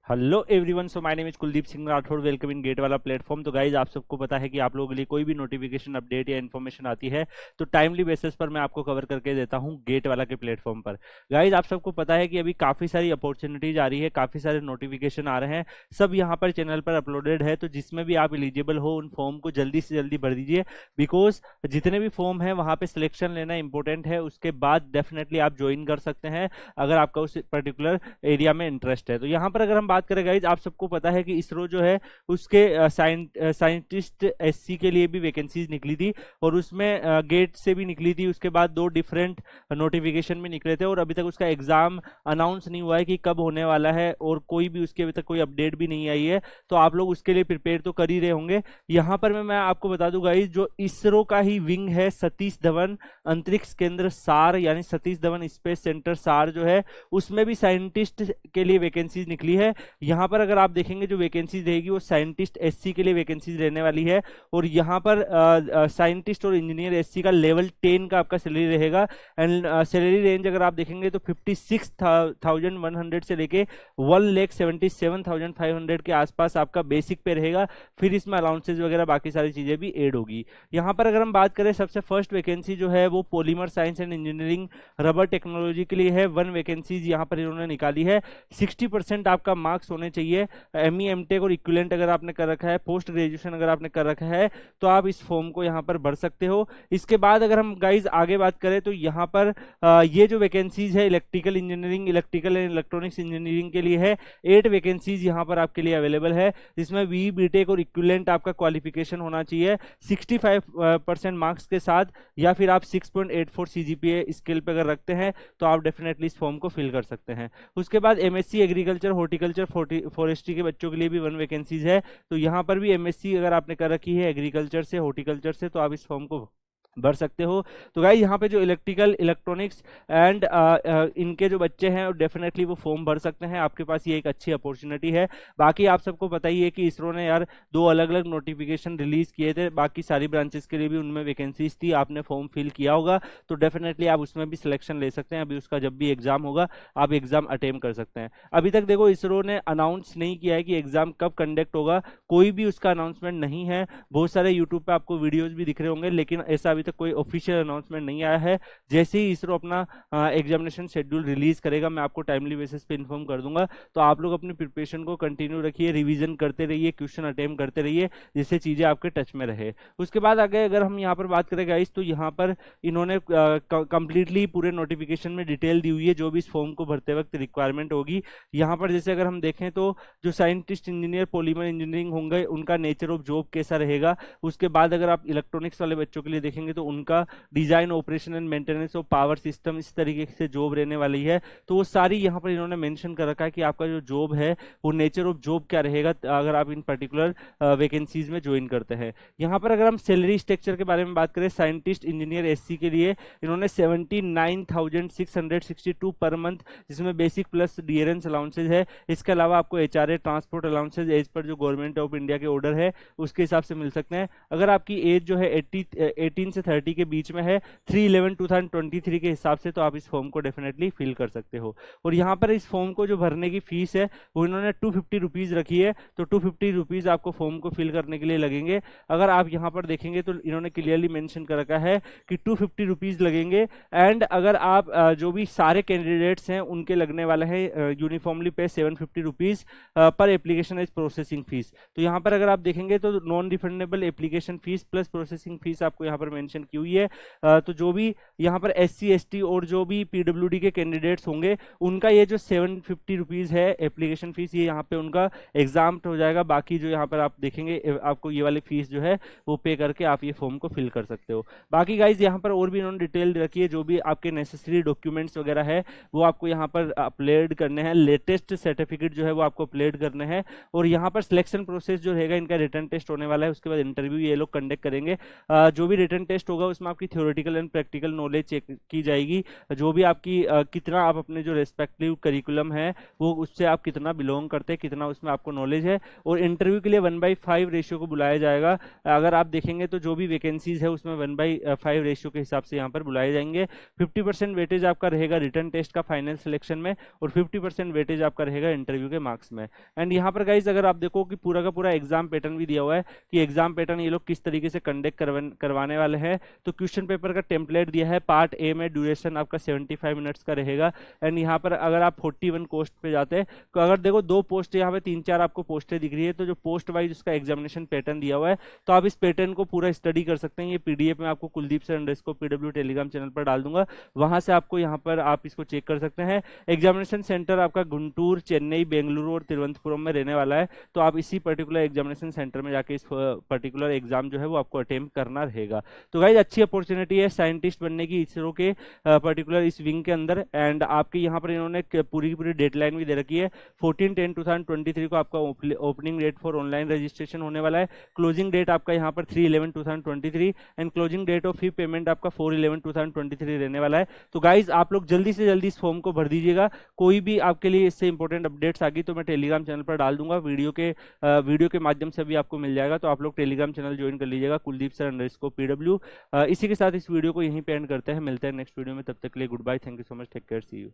Hello everyone, so my name is Kuldeep Singh Rathore. Welcome in GATE वाला platform. तो guys, आप सबको पता है कि आप लोगों के लिए कोई भी नोटिफिकेशन, अपडेट या इन्फॉर्मेशन आती है तो टाइमली बेसिस पर मैं आपको कवर करके देता हूं गेट वाला के प्लेटफॉर्म पर। गाइज, आप सबको पता है कि अभी काफ़ी सारी अपॉर्चुनिटीज आ रही है, काफ़ी सारे नोटिफिकेशन आ रहे हैं, सब यहाँ पर चैनल पर अपलोडेड है। तो जिसमें भी आप एलिजिबल हो उन फॉर्म को जल्दी से जल्दी भर दीजिए, बिकॉज जितने भी फॉर्म है वहाँ पे सिलेक्शन लेना इंपॉर्टेंट है। उसके बाद डेफिनेटली आप ज्वाइन कर सकते हैं अगर आपका उस पर्टिकुलर एरिया में इंटरेस्ट है। तो यहाँ पर अगर हम बात करें गाइज, आप सबको पता है कि इसरो जो है उसके साइंटिस्ट एससी के लिए भी वैकेंसीज निकली थी और उसमें गेट से भी निकली थी। उसके बाद दो डिफरेंट नोटिफिकेशन भी निकले थे और अभी तक उसका एग्जाम अनाउंस नहीं हुआ है कि कब होने वाला है और कोई भी उसकी अभी तक कोई अपडेट भी नहीं आई है। तो आप लोग उसके लिए प्रिपेयर तो कर ही रहे होंगे। यहाँ पर मैं आपको बता दूं गाइज, जो इसरो का ही विंग है सतीश धवन अंतरिक्ष केंद्र सार, यानी सतीश धवन स्पेस सेंटर सार जो है, उसमें भी साइंटिस्ट के लिए वैकेंसीज निकली है। यहाँ पर अगर आप देखेंगे जो वैकेंसीज रहेगी वो साइंटिस्ट एससी के लिए वैकेंसीज रहने वाली है। और यहाँ पर साइंटिस्ट और इंजीनियर एससी का लेवल 10 का आपका सैलरी रहेगा। एंड सैलरी रेंज अगर आप देखेंगे तो 56,100 से लेके 1,77,500 के आसपास आपका बेसिक पे रहेगा। फिर इसमें अलाउंसेज वगैरह बाकी सारी चीजें भी ऐड होगी। यहाँ पर अगर हम बात करें, सबसे फर्स्ट वैकेंसी जो है वो polymer science and engineering rubber technology के लिए है। 1 वैकेंसीज यहाँ पर इन्होंने निकाली है। 60% आपका मार्क्स होने चाहिए। एमई एमटेक और इक्विवेलेंट अगर आपने कर रखा है, पोस्ट ग्रेजुएशन अगर आपने कर रखा है, तो आप इस फॉर्म को यहाँ पर भर सकते हो। इसके बाद अगर हम गाइज आगे बात करें तो यहाँ पर ये जो वैकेंसीज है electrical engineering, electrical and electronics engineering के लिए है। 8 वैकेंसीज यहाँ पर आपके लिए अवेलेबल है, जिसमें बी बीटेक और इक्विवेलेंट आपका क्वालिफिकेशन होना चाहिए 65% मार्क्स के साथ, या फिर आप 6.84 सीजीपीए स्केल पे अगर रखते हैं तो आप डेफिनेटली इस फॉर्म को फिल कर सकते हैं। उसके बाद एमएससी एग्रीकल्चर हॉर्टिकल्चर फॉरेस्ट्री के बच्चों के लिए भी 1 वैकेंसीज है। तो यहाँ पर भी एमएससी अगर आपने कर रखी है एग्रीकल्चर से, हॉर्टिकल्चर से, तो आप इस फॉर्म को भर सकते हो। तो गाइस, यहाँ पे जो इलेक्ट्रिकल इलेक्ट्रॉनिक्स एंड इनके जो बच्चे हैं डेफिनेटली वो फॉर्म भर सकते हैं। आपके पास ये एक अच्छी अपॉर्चुनिटी है। बाकी आप सबको पता ही है कि इसरो ने यार 2 अलग अलग नोटिफिकेशन रिलीज किए थे, बाकी सारी ब्रांचेस के लिए भी उनमें वैकेंसीज थी। आपने फॉर्म फिल किया होगा तो डेफिनेटली आप उसमें भी सिलेक्शन ले सकते हैं। अभी उसका जब भी एग्जाम होगा आप एग्जाम अटेम्प्ट कर सकते हैं। अभी तक देखो, इसरो ने अनाउंस नहीं किया है कि एग्जाम कब कंडक्ट होगा, कोई भी उसका अनाउंसमेंट नहीं है। बहुत सारे यूट्यूब पे आपको वीडियोज भी दिख रहे होंगे, लेकिन ऐसा अभी तक कोई ऑफिशियल अनाउंसमेंट नहीं आया है। जैसे ही इसरो अपना एग्जामिनेशन शेड्यूल रिलीज करेगा मैं आपको टाइमली बेसिस पे इन्फॉर्म कर दूंगा। तो आप लोग अपनी प्रिपरेशन को कंटिन्यू रखिए, रिवीजन करते रहिए, क्वेश्चन अटेम्प्ट करते रहिए, जिससे चीजें आपके टच में रहे। उसके बाद आगे अगर हम यहाँ पर बात करें गाइस, तो यहाँ पर इन्होंने कंप्लीटली पूरे नोटिफिकेशन में डिटेल दी हुई है जो भी इस फॉर्म को भरते वक्त रिक्वायरमेंट होगी। यहाँ पर जैसे अगर हम देखें तो जो साइंटिस्ट इंजीनियर पॉलीमर इंजीनियरिंग होंगे उनका नेचर ऑफ जॉब कैसा रहेगा। उसके बाद अगर आप इलेक्ट्रॉनिक्स वाले बच्चों के लिए देखेंगे तो उनका design, operation and maintenance of power system, इस तरीके से जॉब रहने वाली है। तो वो सारी यहाँ पर इन्होंने मेंशन कर रखा है कि आपका जो जॉब है वो नेचर ऑफ जॉब क्या रहेगा अगर आप इन पर्टिकुलर वैकेंसीज में ज्वाइन करते हैं। यहाँ पर अगर हम सैलरी स्ट्रक्चर के बारे में बात करें, साइंटिस्ट इंजीनियर एससी के लिए इन्होंने 79,662 पर मंथ, जिसमें बेसिक प्लस डियरेंस अलाउंसेज है। इसके अलावा आपको HRA transport allowances as per जो गवर्नमेंट ऑफ इंडिया के ऑर्डर है उसके हिसाब से मिल सकते हैं। अगर आपकी एज जो है 18 से 30 के बीच में है 3/11/2023 के हिसाब से, तो आप इस फॉर्म को डेफिनेटली फिल कर सकते हो। और यहाँ पर इस फॉर्म को जो भरने की फीस है वो इन्होंने 250 रुपीज रखी है। तो 250 रुपीज आपको फॉर्म को फिल करने के लिए लगेंगे। अगर आप यहाँ पर देखेंगे तो इन्होंने क्लियरली मेंशन कर रखा है कि 250 रुपीज लगेंगे। एंड अगर आप जो भी सारे कैंडिडेट्स हैं उनके लगने वाले हैं यूनिफॉर्मली पे 750 rupees per application as processing fees. तो यहाँ पर अगर आप देखेंगे तो non refundable application fees plus processing fees आपको यहाँ पर मेंशन की हुई है। तो जो भी यहाँ पर एससी एसटी और जो भी पीडब्ल्यूडी के कैंडिडेट्स होंगे उनका ये जो 750 रुपीज है एप्लीकेशन फीस, ये यहाँ पे उनका एग्जाम हो जाएगा। बाकी जो यहाँ पर आप देखेंगे आपको ये वाली फीस जो है वो पे करके आप ये फॉर्म को फिल कर सकते हो। बाकी गाइज यहाँ पर और भी इन्होंने डिटेल रखी है, जो भी आपके नेसेसरी डॉक्यूमेंट्स वगैरह है वो आपको यहाँ पर अपलोड करने हैं। लेटेस्ट सर्टिफिकेट जो है वो आपको अपलोड करने हैं। और यहाँ पर सिलेक्शन प्रोसेस जो रहेगा, इनका रिटर्न टेस्ट होने वाला है, उसके बाद इंटरव्यू ये लोग कंडक्ट करेंगे। जो भी रिटर्न टेस्ट टेस्ट होगा उसमें आपकी theoretical and practical knowledge check की जाएगी, जो भी आपकी कितना आप अपने जो रेस्पेक्टिव करिकुलम है वो उससे आप कितना बिलोंग करते हैं, कितना उसमें आपको नॉलेज है। और इंटरव्यू के लिए 1/5 रेशियो को बुलाया जाएगा। अगर आप देखेंगे तो जो भी वैकेंसीज है उसमें 1/5 रेशियो के हिसाब से यहाँ पर बुलाए जाएंगे। 50% वेटेज आपका रहेगा रिटर्न टेस्ट का फाइनल सिलेक्शन में, और 50% वेटेज आपका रहेगा इंटरव्यू के मार्क्स में। एंड यहाँ पर गाइज अगर आप देखो कि पूरा का पूरा एग्जाम पैटर्न भी दिया हुआ है कि एग्जाम पैटर्न ये लोग किस तरीके से कंडक्ट करवाने वाले हैं। तो क्वेश्चन पेपर का टेम्पलेट दिया है। पार्ट ए में ड्यूरेशन आपका 75 मिनट्स का रहेगा। एंड यहाँ पर अगर आप 41 पोस्ट पे जाते हैं तो अगर देखो दो पोस्ट यहाँ पे 3-4 आपको पोस्टें दिख रही है, तो जो पोस्ट वाइज उसका एग्जामिनेशन पैटर्न दिया हुआ है, तो आप इस पैटर्न को पूरा स्टडी कर सकते हैं। ये पीडीएफ में आपको Kuldeep sir underscore PW Telegram channel पर डाल दूंगा, वहां से आपको यहाँ पर आप इसको चेक कर सकते हैं। एग्जामिनेशन सेंटर आपका गुंटूर, चेन्नई, बेंगलुरु और तिरुवनंतपुरम में रहने वाला है। तो आप इसी पर्टिकुलर एग्जामिनेशन सेंटर में जाके इस पर्टिकुलर एग्जाम जो है वो आपको अटेम्प्ट करना रहेगा। तो गाइज अच्छी अपॉर्चुनिटी है साइंटिस्ट बनने की इसरो के पर्टिकुलर इस विंग के अंदर। एंड आपके यहाँ पर इन्होंने पूरी की पूरी डेडलाइन भी दे रखी है। 14/10/2023 को आपका opening date for online registration होने वाला है। क्लोजिंग डेट आपका यहाँ पर 3/11/2023 and closing date of fee payment आपका 4/11/2023 रहने वाला है। तो गाइज आप लोग जल्दी से जल्दी इस फॉर्म को भर दीजिएगा। कोई भी आपके लिए इससे इंपॉर्टेंट अपडेट्स आ गई तो मैं टेलीग्राम चैनल पर डाल दूंगा, वीडियो के माध्यम से भी आपको मिल जाएगा। तो आप लोग टेलीग्राम चैनल ज्वाइन कर लीजिएगा, कुलदीप सर अंडरस्कोर पीडब्ल्यू। इसी के साथ इस वीडियो को यहीं पे एंड करते हैं। मिलते हैं नेक्स्ट वीडियो में, तब तक के लिए goodbye, thank you so much, take care, see you.